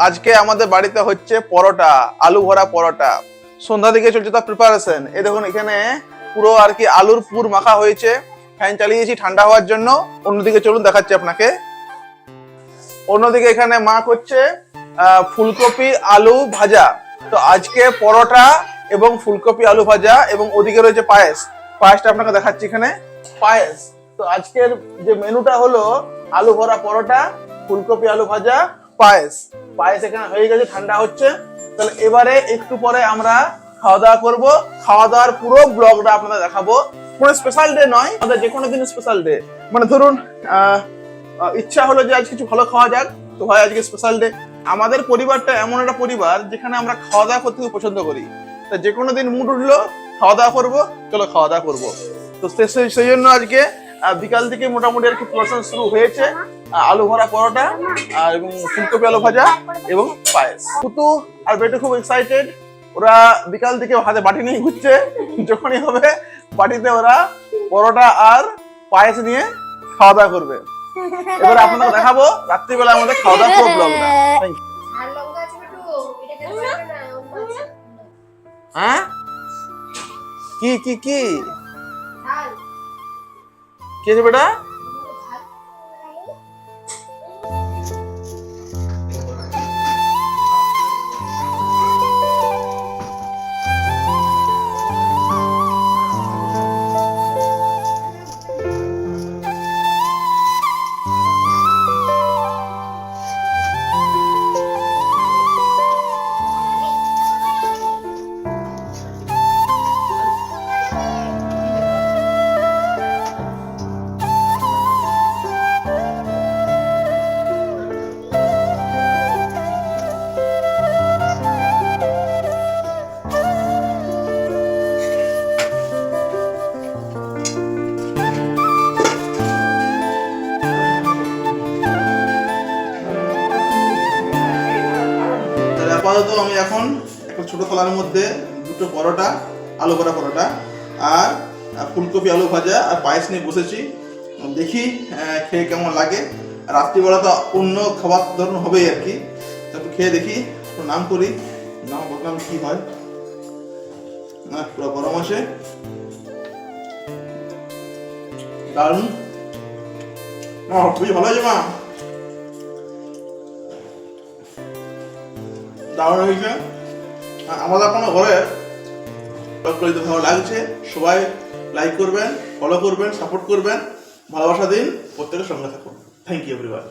আজকে আমাদের বাড়িতে হচ্ছে পরোটা, আলু ভরা পরোটা। সন্ধ্যা দিকে চলছে তার প্রিপারেশন। এই দেখুন এখানে পুরো আর কি আলুর পুর মাখা হয়েছে, ফ্যান চালিয়েছি ঠান্ডা হওয়ার জন্য। অন্যদিকে চলুন দেখাচ্ছি আপনাকে। অন্যদিকে এখানে মা করছে ফুলকপি আলু ভাজা। তো আজকে পরোটা এবং ফুলকপি আলু ভাজা, এবং ওদিকে রয়েছে পায়েস। পায়েসটা আপনাকে দেখাচ্ছি এখানে পায়েস। তো আজকের যে মেনুটা হলো আলু ভরা পরোটা, ফুলকপি আলু ভাজা, পায়েস। পায়েস এখানে হয়ে গেছে, ঠান্ডা হচ্ছে। তাহলে এবারে একটু পরে আমরা খাওয়া দাওয়া করবো। খাওয়া দাওয়ার পুরো ব্লগটা আপনাদের দেখাবো। কোনো স্পেশাল ডে নয়, আমাদের যে কোনো দিন স্পেশাল ডে। মানে ধরুন ইচ্ছা হলো যে আজ কিছু ভালো খাওয়া যাক, তো হয় আজকে স্পেশাল ডে। আমাদের পরিবারটা এমন একটা পরিবার যেখানে আমরা খাওয়া দাওয়া করতে খুব পছন্দ করি। তা যে কোনো দিন মুড উঠলো খাওয়া দাওয়া করবো, চলো খাওয়া দাওয়া করবো। তো সেই জন্য আজকে বিকাল থেকে মোটামুটি আর কি প্রিপারেশন শুরু হয়েছে। আলু ভরা পরোটা আর এবং ফুলকপি আলু ভাজা এবং পায়েস। কুতু আর বেটু খুব এক্সাইটেড। ওরা বিকাল থেকে হাতে বাটি নিয়ে ঘুরছে। যখনই হবে বাটিতে ওরা পরোটা আর পায়েস নিয়ে খাওয়া দাওয়া করবে। এবার আপনাদের দেখাবো রাত্রিবেলা আমাদের খাওয়া দাওয়া পুরো ব্লগটা। হ্যাঁ কি কি কি কি আছে বেটা? আপাতত আমি এখন একটা ছোট থালার মধ্যে দুটো পরোটা, আলু ভরা পরোটা আর ফুলকপি আলু ভাজা আর পায়েস নিয়ে বসেছি। দেখি খেয়ে কেমন লাগে। রাত্রিবেলা তো অন্য খাবার ধরুন হবেই আর কি। তারপর খেয়ে দেখি, নাম করি, নাম বললাম কি হয়। পুরো গরম আছে, দারুন, খুবই ভালো আছে মা, দারুণ হয়েছে। আমাদের কোনো ঘরে ভালো লাগছে। সবাই লাইক করবেন, ফলো করবেন, সাপোর্ট করবেন, ভালোবাসা দিন, প্রত্যেকের সঙ্গে থাকুন। Thank you everyone.